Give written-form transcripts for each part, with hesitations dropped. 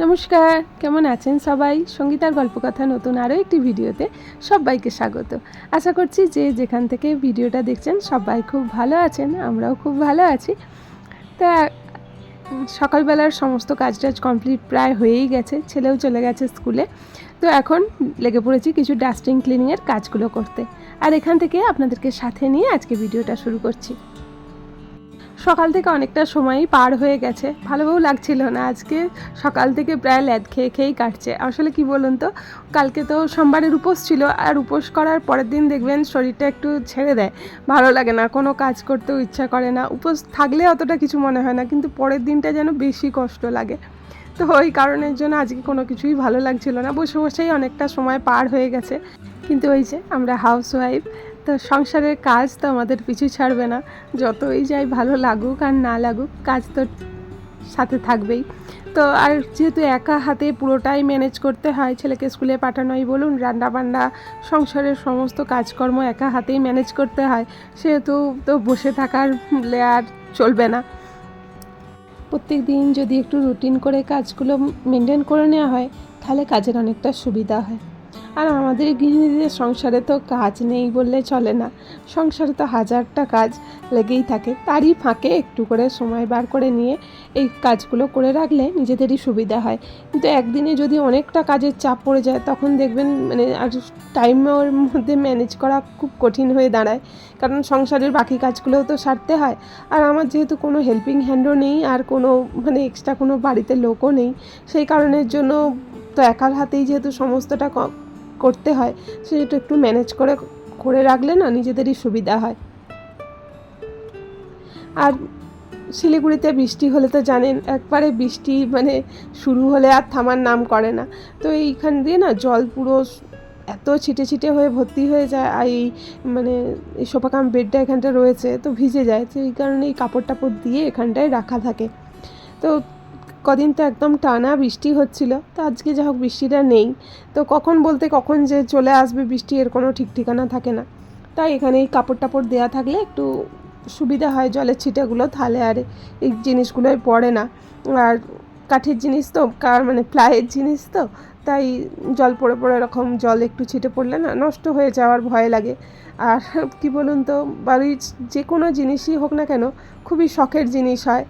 নমস্কার, কেমন আছেন সবাই? সঙ্গীতার গল্পকথা নতুন আরও একটি ভিডিওতে সবাইকে স্বাগত। আশা করছি যে যেখান থেকে ভিডিওটা দেখছেন সবাই খুব ভালো আছেন, আমরাও খুব ভালো আছি। তা সকালবেলার সমস্ত কাজ টাজ কমপ্লিট প্রায় হয়েই গেছে, ছেলেও চলে গেছে স্কুলে। তো এখন লেগে পড়েছি কিছু ডাস্টিং ক্লিনিংয়ের কাজগুলো করতে, আর এখান থেকে আপনাদেরকে সাথে নিয়ে আজকে ভিডিওটা শুরু করছি। সকাল থেকে অনেকটা সময়ই পার হয়ে গেছে, ভালোও লাগছিল না। আজকে সকাল থেকে প্রায় ল্যাদ খেয়ে খেয়েই কাটছে। আসলে কি বলুন তো, কালকে তো সোমবারের উপোস ছিল, আর উপোস করার পরের দিন দেখবেন শরীরটা একটু ছেড়ে দেয়, ভালো লাগে না, কোনো কাজ করতেও ইচ্ছা করে না। উপোস থাকলে অতটা কিছু মনে হয় না, কিন্তু পরের দিনটা যেন বেশি কষ্ট লাগে। তো ওই কারণের জন্য আজকে কোনো কিছুই ভালো লাগছিল না, বসে বসেই অনেকটা সময় পার হয়ে গেছে। কিন্তু ওই যে আমরা হাউস ওয়াইফ, তো সংসারের কাজ তো আমাদের পিছু ছাড়বে না। যতই যাই ভালো লাগুক আর না লাগুক, কাজ তো সাথে থাকবেই। তো আর যেহেতু একা হাতে পুরোটাই ম্যানেজ করতে হয়, ছেলেকে স্কুলে পাঠানোই বলুন, রান্নাবান্না, সংসারের সমস্ত কাজকর্ম একা হাতেই ম্যানেজ করতে হয়, সেহেতু তো বসে থাকার আর চলবে না। প্রত্যেক দিন যদি একটু রুটিন করে কাজগুলো মেনটেন করে নেওয়া হয়, তাহলে কাজের অনেকটা সুবিধা হয়। আর আমাদের গৃহিণীদের সংসারে তো কাজ নেই বললে চলে না। সংসারে তো হাজারটা কাজ লেগেই থাকে, তারই ফাঁকে একটু করে সময় বার করে নিয়ে এই কাজগুলো করে রাখলে নিজেদেরই সুবিধা হয়। কিন্তু একদিনে যদি অনেকটা কাজের চাপ পড়ে যায়, তখন দেখবেন আর টাইমের মধ্যে ম্যানেজ করা খুব কঠিন হয়ে দাঁড়ায়, কারণ সংসারের বাকি কাজগুলোও তো সারতে হয়। আর আমার যেহেতু কোনো হেল্পিং হ্যান্ডও নেই, আর কোনো এক্সট্রা কোনো বাড়িতে লোকও নেই, সেই কারণের জন্য তো একার হাতেই যেহেতু সমস্তটা করতে হয়, সেটা একটু ম্যানেজ করে রাখলে না নিজেদেরই সুবিধা হয়। আর শিলিগুড়িতে বৃষ্টি হলে তো জানেন, একবারে বৃষ্টি শুরু হলে আর থামার নাম করে না। তো এইখান দিয়ে না জল পুরো এত ছিটে ছিটে হয়ে ভর্তি হয়ে যায়, আর এই সোফাকাম বেডটা এখানটা রয়েছে তো ভিজে যায়, তো এই কারণে এই কাপড় টাপড় দিয়ে এখানটায় রাখা থাকে। তো কদিন তো একদম টানা বৃষ্টি হচ্ছিল, তো আজকে যা হোক বৃষ্টিটা নেই। তো কখন বলতে কখন যে চলে আসবে বৃষ্টি, এর কোনো ঠিক ঠিকানা থাকে না। তাই এখানে এই কাপড় টাপড় দেওয়া থাকলে একটু সুবিধা হয়, জলের ছিটাগুলো তাহলে আর এই জিনিসগুলোই পড়ে না। আর কাঠের জিনিস তো, প্লাইয়ের জিনিস তো, তাই জল পড়ে পড়ে এরকম জল একটু ছিটে পড়লে না নষ্ট হয়ে যাওয়ার ভয় লাগে। আর কি বলুন তো, বাড়ির যে কোনো জিনিসই হোক না কেন, খুবই শখের জিনিস হয়।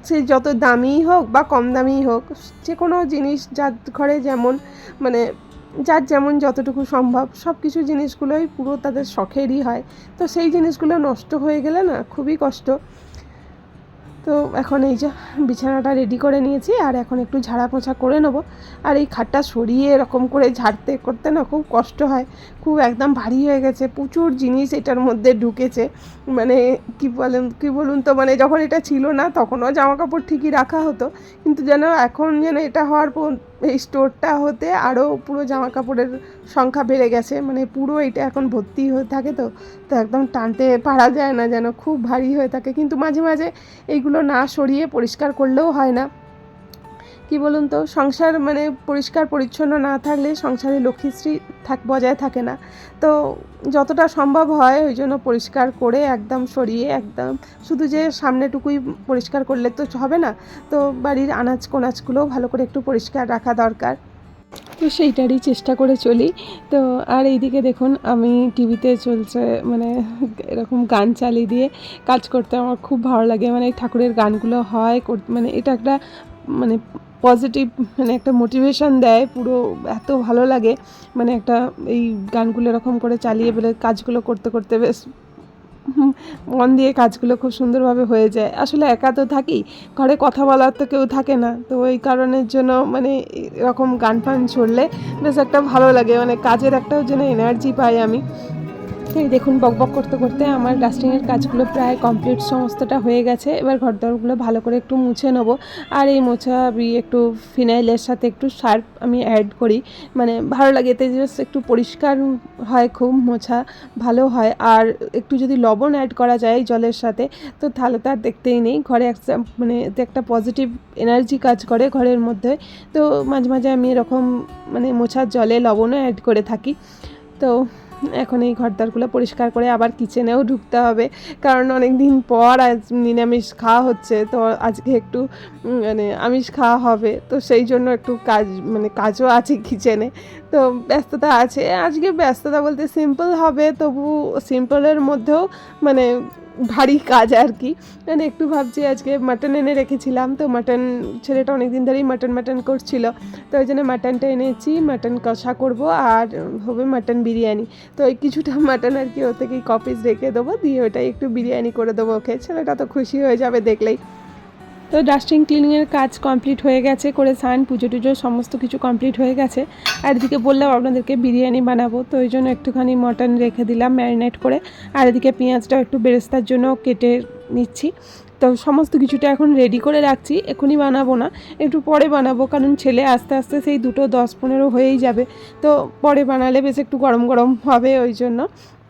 সে যত দামিই হোক বা কম দামিই হোক, যে কোনো জিনিস যার ঘরে যেমন যার যেমন যতটুকু সম্ভব, সব কিছু জিনিসগুলোই পুরো তাদের শখেরই হয়। তো সেই জিনিসগুলো নষ্ট হয়ে গেলে না খুবই কষ্ট। তো এখন এই যে বিছানাটা রেডি করে নিয়েছি, আর এখন একটু ঝাড়া পোছা করে নেবো। আর এই খাটটা সরিয়ে এরকম করে ঝাড়তে করতে না খুব কষ্ট হয়, খুব একদম ভারী হয়ে গেছে, প্রচুর জিনিস এটার মধ্যে ঢুকেছে। কি বলুন তো, যখন এটা ছিল না তখনও জামা কাপড় ঠিকই রাখা হতো, কিন্তু এখন এটা হওয়ার পর এই স্টোরটা হতে আরও পুরো জামা কাপড়ের সংখ্যা বেড়ে গেছে, পুরো এটা এখন ভর্তি হয়ে থাকে। তো তো একদম টানতে পারা যায় না, যেন খুব ভারী হয়ে থাকে। কিন্তু মাঝে মাঝে এইগুলো না সরিয়ে পরিষ্কার করলেও হয় না। কি বলুন তো, সংসার পরিষ্কার পরিচ্ছন্ন না থাকলে সংসারে লক্ষ্মীশ্রী বজায় থাকে না। তো যতটা সম্ভব হয় ওই জন্য পরিষ্কার করে একদম সরিয়ে, একদম শুধু যে সামনেটুকুই পরিষ্কার করলে তো হবে না, তো বাড়ির আনাজ কোনাজগুলোও ভালো করে একটু পরিষ্কার রাখা দরকার। তো সেইটারই চেষ্টা করে চলি। তো আর এইদিকে দেখুন, আমি টিভিতে চলছে এরকম গান চালিয়ে দিয়ে কাজ করতে আমার খুব ভালো লাগে। ঠাকুরের গানগুলো হয়, এটা একটা পজিটিভ, একটা মোটিভেশন দেয় পুরো, এত ভালো লাগে। একটা এই গানগুলো এরকম করে চালিয়ে বলে কাজগুলো করতে করতে বেশ মন দিয়ে কাজগুলো খুব সুন্দরভাবে হয়ে যায়। আসলে একা তো থাকি, ঘরে কথা বলার তো কেউ থাকে না, তো ওই কারণের জন্য এরকম গান ফান ছড়লে বেশ একটা ভালো লাগে, কাজের একটাও যেন এনার্জি পাই আমি। এই দেখুন, বকবক করতে করতে আমার ডাস্টিংয়ের কাজগুলো প্রায় কমপ্লিট সমস্তটা হয়ে গেছে। এবার ঘরদোরগুলো ভালো করে একটু মুছে নেবো। আর এই মোছা একটু ফিনাইলের সাথে একটু সার্ফ আমি অ্যাড করি, ভালো লাগে, এতে জাস্ট একটু পরিষ্কার হয়, খুব মোছা ভালো হয়। আর একটু যদি লবণ অ্যাড করা যায় জলের সাথে, তো তাহলে তার দেখতেই নেই, ঘরে একটা পজিটিভ এনার্জি কাজ করে ঘরের মধ্যে। তো মাঝে মাঝে আমি এরকম মোছার জলে লবণও অ্যাড করে থাকি। তো এখন এই ঘরদারগুলো পরিষ্কার করে আবার কিচেনেও ঢুকতে হবে, কারণ অনেক দিন পর আজ নিরামিষ খাওয়া হচ্ছে, তো আজকে একটু মানে আমিষ খাওয়া হবে, তো সেই জন্য একটু কাজও আছে কিচেনে, তো ব্যস্ততা আছে আজকে। ব্যস্ততা বলতে সিম্পল হবে, তবু সিম্পলের মধ্যেও মানে ভারী কাজ আর কি। মানে একটু ভাবছি, আজকে মাটন এনে রেখেছিলাম, তো মাটন ছেলেটা অনেক দিন ধরেই মাটন করছিল, তো ওই জন্য মাটনটা এনেছি, মাটন কষা করব আর হবে মাটন বিরিয়ানি। তো ওই কিছুটা মাটন আর কি ও থেকেই কপিস রেখে দেবো, দিয়ে ওটাই একটু বিরিয়ানি করে দেবো ওকে, ছেলেটা তো খুশি হয়ে যাবে দেখলেই। তো ডাস্টিং ক্লিনিংয়ের কাজ কমপ্লিট হয়ে গেছে, করে স্নান পুজো টুজো সমস্ত কিছু কমপ্লিট হয়ে গেছে। আর এদিকে বললাম আপনাদেরকে বিরিয়ানি বানাবো, তো ওই জন্য একটুখানি মটন রেখে দিলাম ম্যারিনেট করে, আর এদিকে পেঁয়াজটাও একটু বেরেস্তার জন্য কেটে নিচ্ছি। তো সমস্ত কিছুটা এখন রেডি করে রাখছি, এখনই বানাবো না, একটু পরে বানাবো, কারণ ছেলে আস্তে আস্তে সেই 2:10-15 হয়েই যাবে, তো পরে বানালে বেশ একটু গরম গরম হবে, ওই জন্য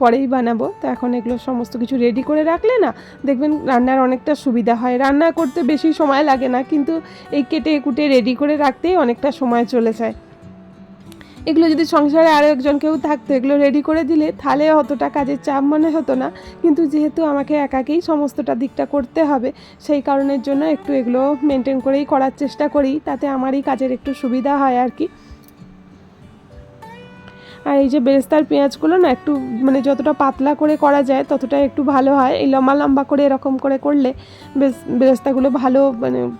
পরেই বানাবো। তো এখন এগুলো সমস্ত কিছু রেডি করে রাখলে না দেখবেন রান্নার অনেকটা সুবিধা হয়, রান্না করতে বেশি সময় লাগে না, কিন্তু এই কেটে কুটে রেডি করে রাখতেই অনেকটা সময় চলে যায়। এগুলো যদি সংসারে আরও একজন কেউ থাকতো, এগুলো রেডি করে দিলে তাহলে অতটা কাজের চাপ মনে হতো না, কিন্তু যেহেতু আমাকে একাকেই সমস্তটা দিকটা করতে হবে, সেই কারণের জন্য একটু এগুলো মেনটেন করেই করার চেষ্টা করি, তাতে আমারই কাজের একটু সুবিধা হয় আর কি। আর এই যে বেরেস্তার পেঁয়াজগুলো না একটু যতটা পাতলা করে করা যায় ততটা একটু ভালো হয়, এই লম্বা লম্বা করে এরকম করে করলে বেশ বেরেস্তাগুলো ভালো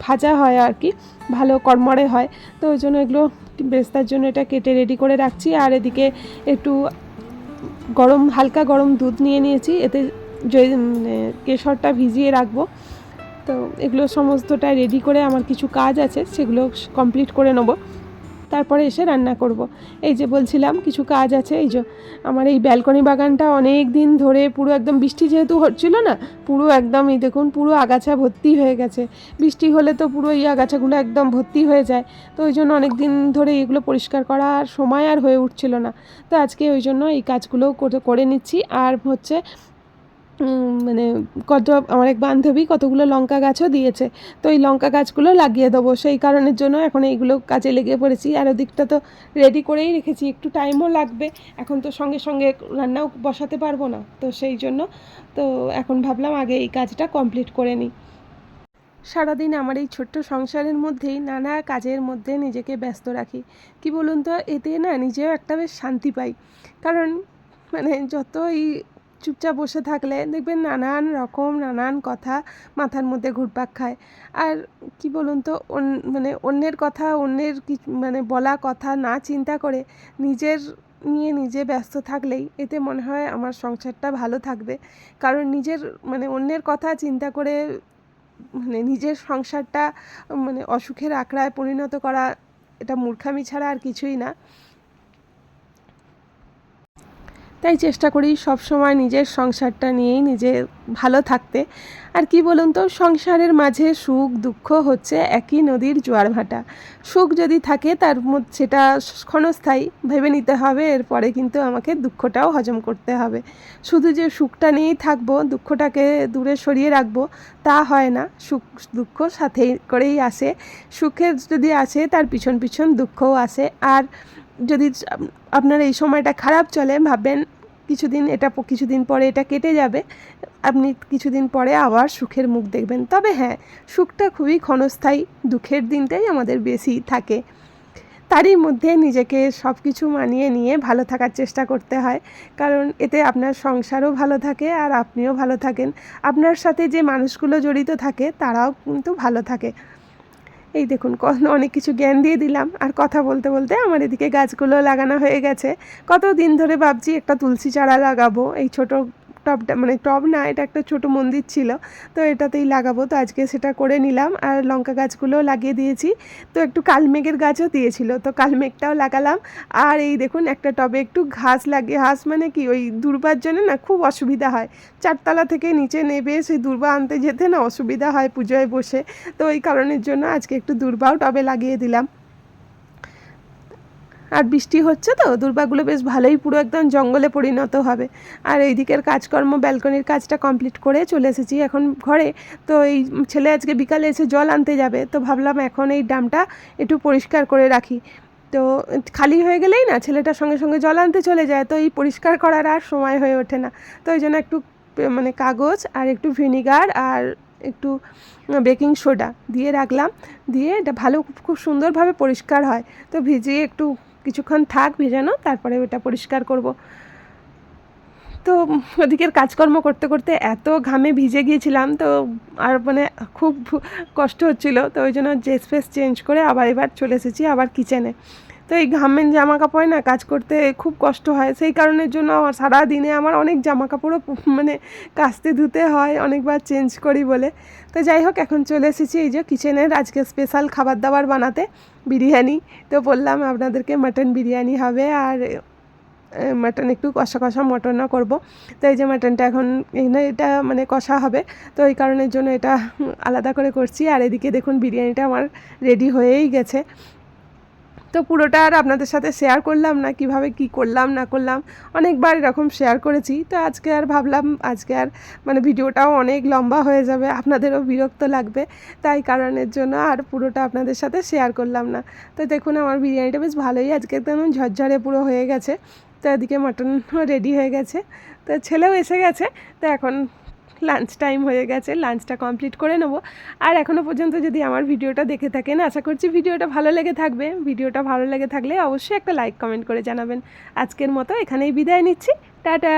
ভাজা হয় আর কি, ভালো কড়মড়ে হয়। তো ওই জন্য এগুলো বেরেস্তার জন্য এটা কেটে রেডি করে রাখছি। আর এদিকে একটু হালকা গরম দুধ নিয়েছি, এতে কেশরটা ভিজিয়ে রাখবো। তো এগুলো সমস্তটা রেডি করে আমার কিছু কাজ আছে, সেগুলো কমপ্লিট করে নেবো, তারপরে এসে রান্না করব। এই যে বলছিলাম কিছু কাজ আছে, এই যে আমার এই ব্যালকনি বাগানটা অনেক দিন ধরে পুরো একদম বৃষ্টি যেহেতু হচ্ছিল না, পুরো একদম এই দেখুন পুরো আগাছা ভর্তি হয়ে গেছে, বৃষ্টি হলে তো পুরো এই আগাছাগুলো একদম ভর্তি হয়ে যায়, তো ওই জন্য অনেক দিন ধরে এগুলো পরিষ্কার করা আর সময় আর হয়ে উঠছিল না। তো আজকে ওই জন্য এই কাজগুলোও করে নিচ্ছি। আর হচ্ছে আমার এক বান্ধবী কতগুলো লঙ্কা গাছও দিয়েছে, তো এই লঙ্কা গাছগুলো লাগিয়ে দেবো, সেই কারণের জন্য এখন এইগুলো কাজে লেগে পড়েছি। আর ওদিকটা তো রেডি করেই রেখেছি, একটু টাইমও লাগবে, এখন তো সঙ্গে সঙ্গে রান্নাও বসাতে পারবো না, তো সেই জন্য তো এখন ভাবলাম আগে এই কাজটা কমপ্লিট করে নিই। সারাদিন আমার এই ছোট্ট সংসারের মধ্যেই নানা কাজের মধ্যে নিজেকে ব্যস্ত রাখি, কি বলুন তো, এতে না নিজেও একটা বেশ শান্তি পাই, কারণ যতই চুপচাপ বসে থাকলে দেখবেন নানান কথা মাথার মধ্যে ঘুরপাক খায়। আর কি বলুন তো, অন্যের কথা, অন্যের বলা কথা না চিন্তা করে নিজের নিয়ে নিজে ব্যস্ত থাকলেই এতে মনে হয় আমার সংসারটা ভালো থাকবে। কারণ অন্যের কথা চিন্তা করে নিজের সংসারটা অসুখের আঁকড়ায় পরিণত করা, এটা মূর্খামি ছাড়া আর কিছুই না। তাই চেষ্টা করি সব সময় নিজের সংসারটা নিয়েই নিজে ভালো থাকতে। আর কি বলুন তো, সংসারের মাঝে সুখ দুঃখ হচ্ছে একই নদীর জোয়ার ভাটা। সুখ যদি থাকে তার মধ্যে সেটা ক্ষণস্থায়ী ভেবে নিতে হবে, এরপরে কিন্তু আমাকে দুঃখটাও হজম করতে হবে। শুধু যে সুখটা নিয়েই থাকবো, দুঃখটাকে দূরে সরিয়ে রাখবো, তা হয় না। সুখ দুঃখ সাথে করেই আসে, সুখের যদি আসে তার পিছন পিছন দুঃখও আসে। আর যদি আপনার এই সময়টা খারাপ চলে, ভাববেন কিছুদিন পরে এটা কেটে যাবে, আপনি কিছুদিন পরে আবার সুখের মুখ দেখবেন। তবে হ্যাঁ, সুখটা খুবই ক্ষণস্থায়ী, দুঃখের দিনটাই আমাদের বেশি থাকে। তারই মধ্যে নিজেকে সব কিছু মানিয়ে নিয়ে ভালো থাকার চেষ্টা করতে হয়, কারণ এতে আপনার সংসারও ভালো থাকে আর আপনিও ভালো থাকেন, আপনার সাথে যে মানুষগুলো জড়িত থাকে তারাও কিন্তু ভালো থাকে। এই দেখুন অনেক কিছু জ্ঞান দিয়ে দিলাম, আর কথা বলতে বলতে আমার এদিকে গাছগুলো লাগানো হয়ে গেছে। কত দিন ধরে ভাবছি একটা তুলসী চারা লাগাবো, এই ছোটো টবটা টব না, এটা একটা ছোট মন্দির ছিল, তো এটাতেই লাগাবো, তো আজকে সেটা করে নিলাম। আর লঙ্কা গাছগুলোও লাগিয়ে দিয়েছি, তো একটু কালমেঘের গাছও দিয়েছিল, তো কালমেঘটাও লাগালাম। আর এই দেখুন একটা টবে একটু ঘাস কি ওই দূর্বার জন্য না খুব অসুবিধা হয়, 4তলা থেকে নিচে নেবে সেই দূর্বা আনতে যেতে না অসুবিধা হয় পুজোয় বসে, তো ওই কারণের জন্য আজকে একটু দূর্বাও টবে লাগিয়ে দিলাম। আর বৃষ্টি হচ্ছে তো দূর্বাগুলো বেশ ভালোই পুরো একদম জঙ্গলে পরিণত হবে। আর এই দিকের কাজকর্ম, ব্যালকনির কাজটা কমপ্লিট করে চলে এসেছি এখন ঘরে। তো এই ছেলে আজকে বিকালে এসে জল আনতে যাবে, তো ভাবলাম এখন এই ড্রামটা একটু পরিষ্কার করে রাখি। তো খালি হয়ে গেলেই না ছেলেটার সঙ্গে সঙ্গে জল আনতে চলে যায়, তো এই পরিষ্কার করার আর সময় হয়ে ওঠে না। তো ওই জন্য একটু মানে কাগজ আর একটু ভিনিগার আর একটু বেকিং সোডা দিয়ে রাখলাম, দিয়ে এটা ভালো খুব সুন্দরভাবে পরিষ্কার হয়। তো ভিজিয়ে একটু কিছুক্ষণ থাক ভেজানো, তারপরে ওটা পরিষ্কার করব। তো ওদিকের কাজকর্ম করতে করতে এত ঘামে ভিজে গিয়েছিলাম, তো আর মানে খুব কষ্ট হচ্ছিল। তো ওই জন্য ড্রেস ফ্রেস চেঞ্জ করে আবার এবার চলে এসেছি আবার কিচেনে। তো এই ঘামের জামা কাপড়ে না কাজ করতে খুব কষ্ট হয়, সেই কারণের জন্য আমার সারাদিনে আমার অনেক জামা কাপড়ও মানে কাচতে ধুতে হয়, অনেকবার চেঞ্জ করি বলে। তো যাই হোক, এখন চলে এসেছি এই যে কিচেনের আজকে স্পেশাল খাবার দাবার বানাতে, বিরিয়ানি। তো বললাম আপনাদেরকে মাটন বিরিয়ানি হবে, আর মাটন একটু কষা কষা মটনও করব। তো এই যে মাটনটা এখন এটা মানে কষা হবে, তো এই কারণের জন্য এটা আলাদা করে করছি। আর এদিকে দেখুন বিরিয়ানিটা আমার রেডি হয়েই গেছে। তো পুরোটা আর আপনাদের সাথে শেয়ার করলাম না, কিভাবে কি করলাম না করলাম, অনেকবার এরকম শেয়ার করেছি। তো আজকে আর ভাবলাম আজকে আর মানে ভিডিওটাও অনেক লম্বা হয়ে যাবে, আপনাদেরও বিরক্ত লাগবে, তাই কারণের জন্য আর পুরোটা আপনাদের সাথে শেয়ার করলাম না। তো দেখুন আমার বিরিয়ানিটা বেশ ভালোই আজকে একদম ঝরঝরে পুরো হয়ে গেছে। তো এদিকে মাটনও রেডি হয়ে গেছে, তো ছেলেও এসে গেছে। তো এখন লাঞ্চ টাইম হয়ে গেছে, লাঞ্চটা কমপ্লিট করে নেব। আর এখনও পর্যন্ত যদি আমার ভিডিওটা দেখে থাকেন, আশা করছি ভিডিওটা ভালো লেগে থাকবে। ভিডিওটা ভালো লেগে থাকলে অবশ্যই একটা লাইক কমেন্ট করে জানাবেন। আজকের মতো এখানেই বিদায় নিচ্ছি, টাটা।